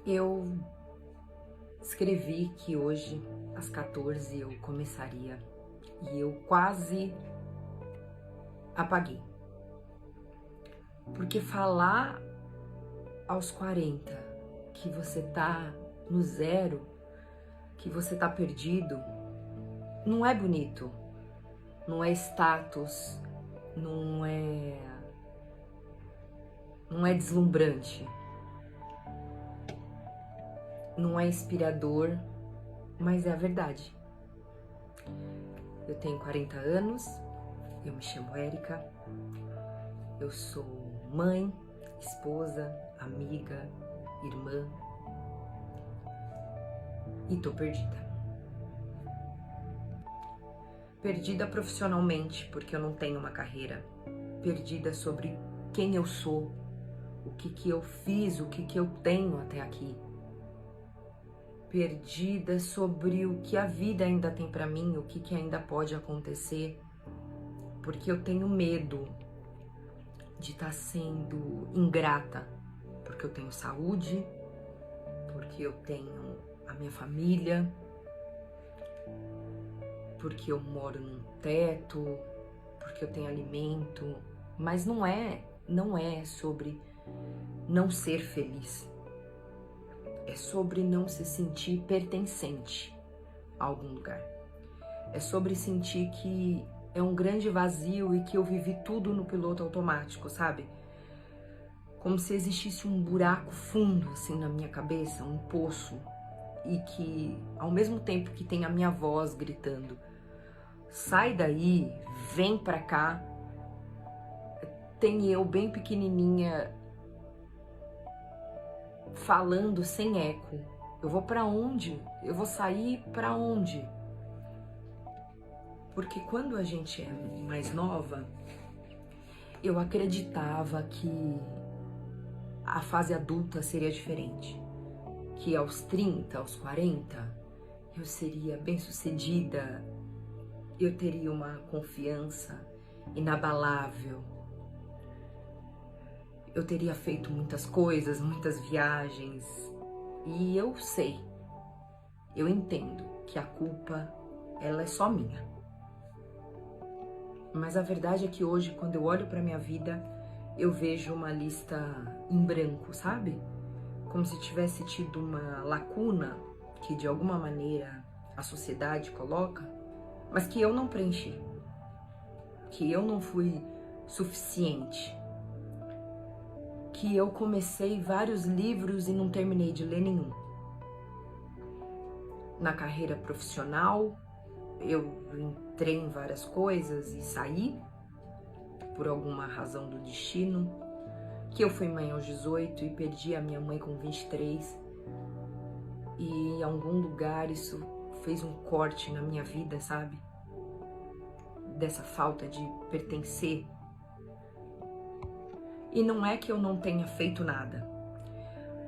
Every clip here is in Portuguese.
Eu escrevi que hoje, às 14, eu começaria e eu quase apaguei. Porque falar aos 40 que você tá no zero, que você tá perdido, não é bonito, não é status, não é deslumbrante, não é inspirador, mas é a verdade. Eu tenho 40 anos, eu me chamo Érica, eu sou mãe, esposa, amiga, irmã e tô perdida. Perdida profissionalmente, porque eu não tenho uma carreira. Perdida sobre quem eu sou, o que eu fiz, o que eu tenho até aqui. Perdida sobre o que a vida ainda tem pra mim, o que ainda pode acontecer, porque eu tenho medo de estar sendo ingrata, porque eu tenho saúde, porque eu tenho a minha família, porque eu moro num teto, porque eu tenho alimento, mas não é sobre não ser feliz. É sobre não se sentir pertencente a algum lugar. É sobre sentir que é um grande vazio e que eu vivi tudo no piloto automático, sabe? Como se existisse um buraco fundo assim na minha cabeça, um poço, e que ao mesmo tempo que tem a minha voz gritando: sai daí, vem pra cá, tem eu bem pequenininha falando sem eco. Eu vou pra onde? Eu vou sair pra onde? Porque quando a gente é mais nova, eu acreditava que a fase adulta seria diferente. Que aos 30, aos 40, eu seria bem-sucedida, eu teria uma confiança inabalável, eu teria feito muitas coisas, muitas viagens, e eu sei, eu entendo que a culpa, ela é só minha. Mas a verdade é que hoje, quando eu olho pra minha vida, eu vejo uma lista em branco, sabe? Como se tivesse tido uma lacuna que de alguma maneira a sociedade coloca, mas que eu não preenchi, que eu não fui suficiente, que eu comecei vários livros e não terminei de ler nenhum. Na carreira profissional, eu entrei em várias coisas e saí por alguma razão do destino, que eu fui mãe aos 18 e perdi a minha mãe com 23, e em algum lugar isso fez um corte na minha vida, sabe? Dessa falta de pertencer. E não é que eu não tenha feito nada,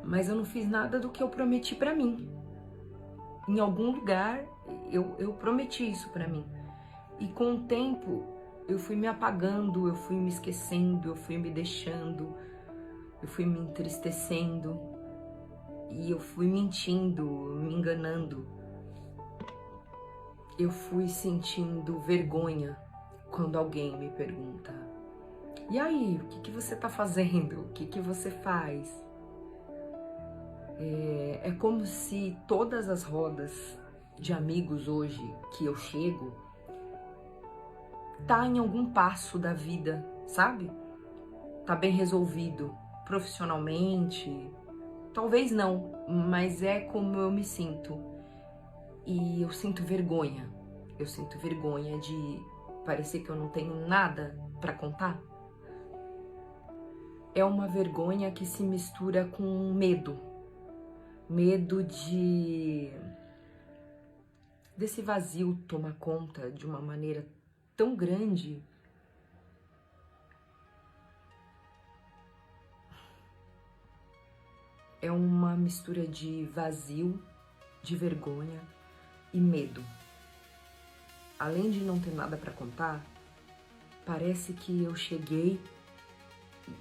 mas eu não fiz nada do que eu prometi pra mim. Em algum lugar eu prometi isso pra mim. E com o tempo eu fui me apagando, eu fui me esquecendo, eu fui me deixando, eu fui me entristecendo e eu fui mentindo, me enganando. Eu fui sentindo vergonha quando alguém me pergunta: e aí, o que você tá fazendo? O que você faz? É como se todas as rodas de amigos hoje que eu chego tá em algum passo da vida, sabe? Tá bem resolvido profissionalmente, talvez não, mas é como eu me sinto. E eu sinto vergonha. Eu sinto vergonha de parecer que eu não tenho nada pra contar. É uma vergonha que se mistura com medo. Medo desse vazio tomar conta de uma maneira tão grande. É uma mistura de vazio, de vergonha e medo. Além de não ter nada pra contar, parece que eu cheguei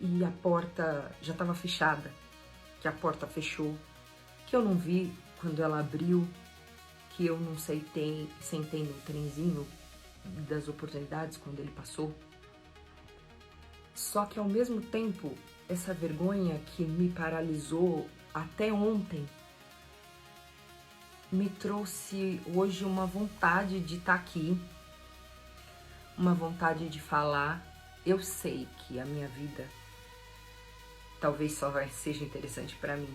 e a porta já estava fechada, que a porta fechou que eu não vi quando ela abriu, que eu não sentei no trenzinho das oportunidades quando ele passou. Só que ao mesmo tempo, essa vergonha que me paralisou até ontem, me trouxe hoje uma vontade de estar aqui, uma vontade de falar. Eu sei que a minha vida talvez só seja interessante para mim,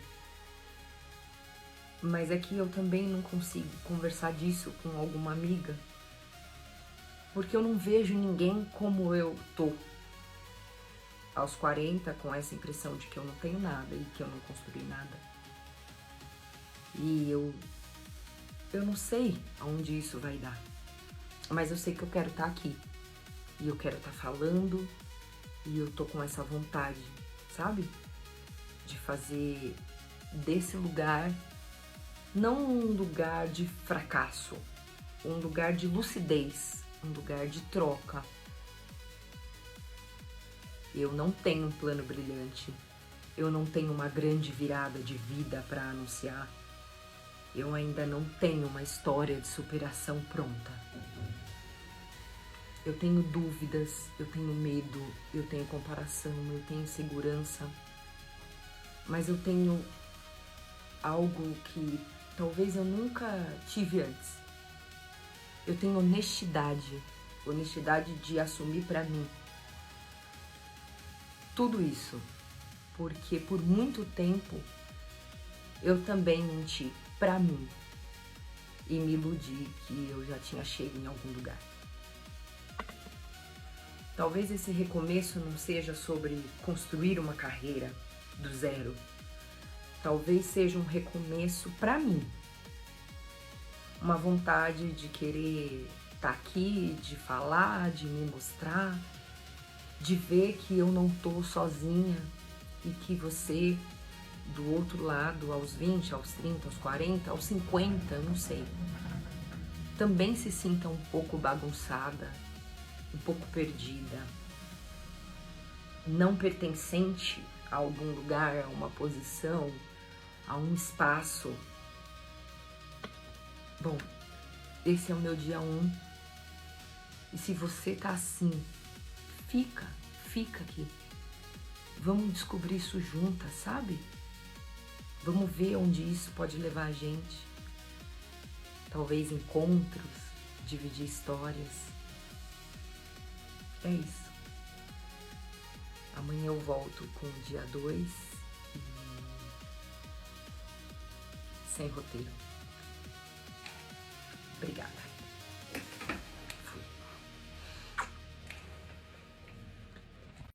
mas é que eu também não consigo conversar disso com alguma amiga, porque eu não vejo ninguém como eu tô aos 40, com essa impressão de que eu não tenho nada e que eu não construí nada. E eu não sei aonde isso vai dar, mas eu sei que eu quero estar aqui, e eu quero estar falando, e eu tô com essa vontade, sabe? De fazer desse lugar, não um lugar de fracasso, um lugar de lucidez, um lugar de troca. Eu não tenho um plano brilhante, eu não tenho uma grande virada de vida para anunciar, eu ainda não tenho uma história de superação pronta. Eu tenho dúvidas, eu tenho medo, eu tenho comparação, eu tenho insegurança, mas eu tenho algo que talvez eu nunca tive antes. Eu tenho honestidade de assumir para mim tudo isso, porque por muito tempo eu também menti pra mim e me iludi que eu já tinha chego em algum lugar. Talvez esse recomeço não seja sobre construir uma carreira do zero. Talvez seja um recomeço pra mim. Uma vontade de querer estar aqui, de falar, de me mostrar, de ver que eu não tô sozinha e que você, do outro lado, aos 20, aos 30, aos 40, aos 50, não sei, também se sinta um pouco bagunçada, um pouco perdida, não pertencente a algum lugar, a uma posição, a um espaço. Bom, esse é o meu dia 1. E se você tá assim, fica aqui. Vamos descobrir isso juntas, sabe? Vamos ver onde isso pode levar a gente. Talvez encontros, dividir histórias. É isso. Amanhã eu volto com o dia 2 sem roteiro.